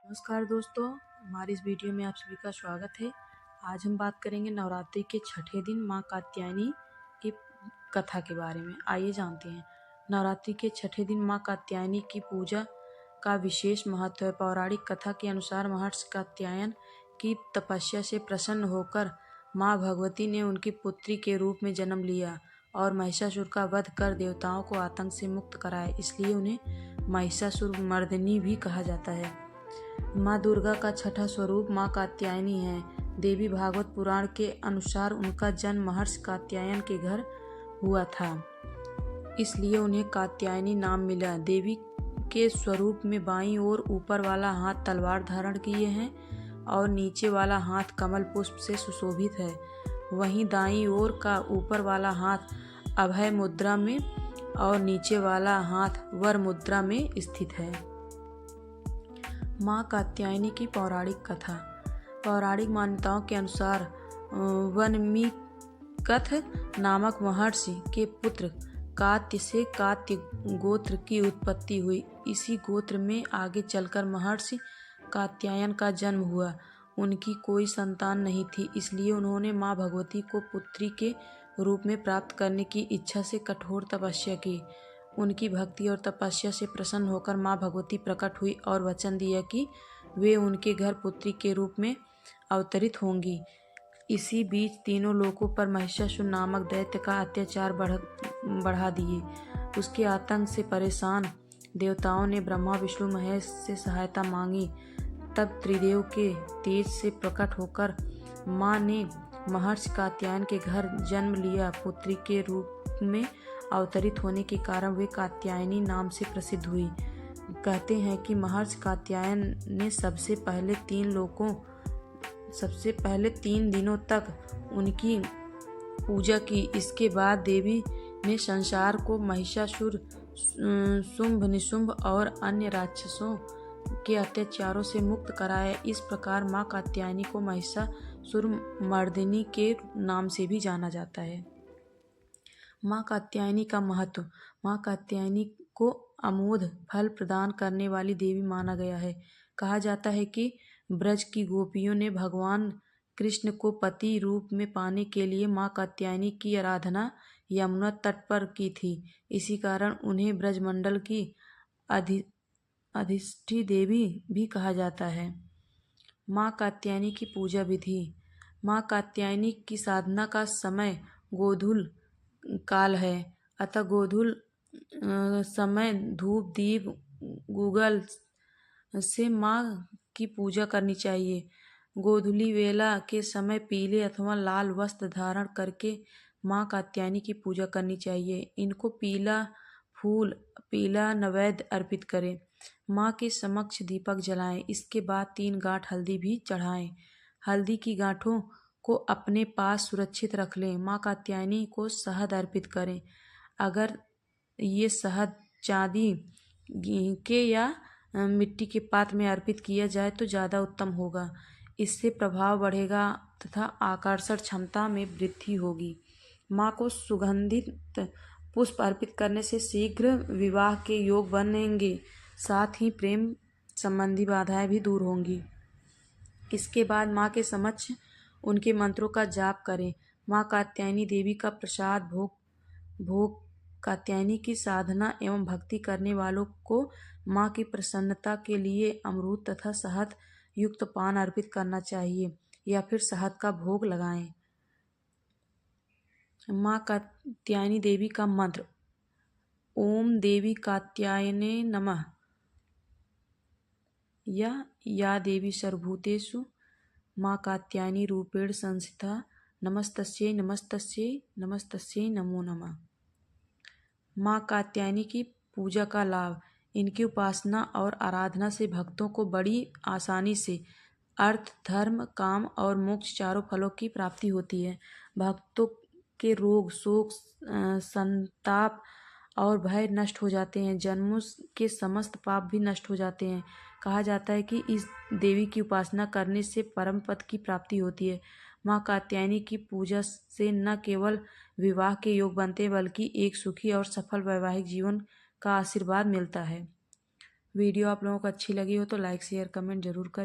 नमस्कार दोस्तों, हमारी इस वीडियो में आप सभी का स्वागत है। आज हम बात करेंगे नवरात्रि के छठे दिन माँ कात्यायनी की कथा के बारे में। आइए जानते हैं। नवरात्रि के छठे दिन माँ कात्यायनी की पूजा का विशेष महत्व है। पौराणिक कथा के अनुसार महर्षि कात्यायन की तपस्या से प्रसन्न होकर माँ भगवती ने उनकी पुत्री के रूप में जन्म लिया और महिषासुर का वध कर देवताओं को आतंक से मुक्त कराया, इसलिए उन्हें महिषासुर मर्दिनी भी कहा जाता है। माँ दुर्गा का छठा स्वरूप माँ कात्यायनी है। देवी भागवत पुराण के अनुसार उनका जन्म महर्षि कात्यायन के घर हुआ था, इसलिए उन्हें कात्यायनी नाम मिला। देवी के स्वरूप में बाईं ओर ऊपर वाला हाथ तलवार धारण किए हैं और नीचे वाला हाथ कमल पुष्प से सुशोभित है। वहीं दाईं ओर का ऊपर वाला हाथ अभय मुद्रा में और नीचे वाला हाथ वर मुद्रा में स्थित है। माँ कात्यायनी की पौराणिक कथा। पौराणिक मान्यताओं के अनुसार वनमीकथ नामक महर्षि के पुत्र कात्य से कात्य गोत्र की उत्पत्ति हुई। इसी गोत्र में आगे चलकर महर्षि कात्यायन का जन्म हुआ। उनकी कोई संतान नहीं थी, इसलिए उन्होंने माँ भगवती को पुत्री के रूप में प्राप्त करने की इच्छा से कठोर तपस्या की। उनकी भक्ति और तपस्या से प्रसन्न होकर माँ भगवती प्रकट हुई और वचन दिया कि वे उनके घर पुत्री के रूप में अवतरित होंगी। इसी बीच तीनों लोकों पर महिषासुर नामक दैत्य का अत्याचार बढ़ा दिए। उसके आतंक से परेशान देवताओं ने ब्रह्मा विष्णु महेश से सहायता मांगी। तब त्रिदेव के तेज से प्रकट होकर माँ ने महर्षि कात्यायन के घर जन्म लिया। पुत्री के रूप में अवतरित होने के कारण वे कात्यायनी नाम से प्रसिद्ध हुई। कहते हैं कि महर्षि कात्यायन ने सबसे पहले 3 दिनों तक उनकी पूजा की। इसके बाद देवी ने संसार को महिषासुर, शुंभ निशुंभ और अन्य राक्षसों के अत्याचारों से मुक्त कराया। इस प्रकार माँ कात्यायनी को महिषासुर मर्दिनी के नाम से भी जाना जाता है। माँ कात्यायनी का महत्व। माँ कात्यायनी को अमोघ फल प्रदान करने वाली देवी माना गया है। कहा जाता है कि ब्रज की गोपियों ने भगवान कृष्ण को पति रूप में पाने के लिए माँ कात्यायनी की आराधना यमुना तट पर की थी। इसी कारण उन्हें ब्रजमंडल की अधिष्ठी देवी भी कहा जाता है। माँ कात्यायनी की पूजा विधि। माँ कात्यायनी की साधना का समय गोधूल काल है, अतः गोधूल समय धूप दीप गूगल से माँ की पूजा करनी चाहिए। गोधूली वेला के समय पीले अथवा लाल वस्त्र धारण करके माँ कात्यायनी की पूजा करनी चाहिए। इनको पीला फूल, पीला नैवेद्य अर्पित करें। माँ के समक्ष दीपक जलाएं। इसके बाद 3 गांठ हल्दी भी चढ़ाएं। हल्दी की गांठों को अपने पास सुरक्षित रख लें। माँ कात्यायनी को शहद अर्पित करें। अगर ये शहद चांदी के या मिट्टी के पात्र में अर्पित किया जाए तो ज़्यादा उत्तम होगा। इससे प्रभाव बढ़ेगा तथा आकर्षण क्षमता में वृद्धि होगी। माँ को सुगंधित पुष्प अर्पित करने से शीघ्र विवाह के योग बनेंगे, साथ ही प्रेम संबंधी बाधाएं भी दूर होंगी। इसके बाद माँ के समक्ष उनके मंत्रों का जाप करें। माँ कात्यायनी देवी का प्रसाद भोग कात्यायनी की साधना एवं भक्ति करने वालों को माँ की प्रसन्नता के लिए अमरूद तथा शहद युक्त पान अर्पित करना चाहिए या फिर शहद का भोग लगाएं। माँ कात्यायनी देवी का मंत्र। ओम देवी कात्यायने नमः या देवी सर्वभूतेषु माँ कात्यायनी रूपेण संस्थिता नमस्तस्यै नमस्तस्यै नमस्तस्यै नमो नमः। माँ कात्यायनी की पूजा का लाभ। इनकी उपासना और आराधना से भक्तों को बड़ी आसानी से अर्थ, धर्म, काम और मोक्ष चारों फलों की प्राप्ति होती है। भक्तों के रोग, शोक, संताप और भय नष्ट हो जाते हैं। जन्मों के समस्त पाप भी नष्ट हो जाते हैं। कहा जाता है कि इस देवी की उपासना करने से परम पद की प्राप्ति होती है। माँ कात्यायनी की पूजा से न केवल विवाह के योग बनते बल्कि एक सुखी और सफल वैवाहिक जीवन का आशीर्वाद मिलता है। वीडियो आप लोगों को अच्छी लगी हो तो लाइक शेयर कमेंट ज़रूर करें।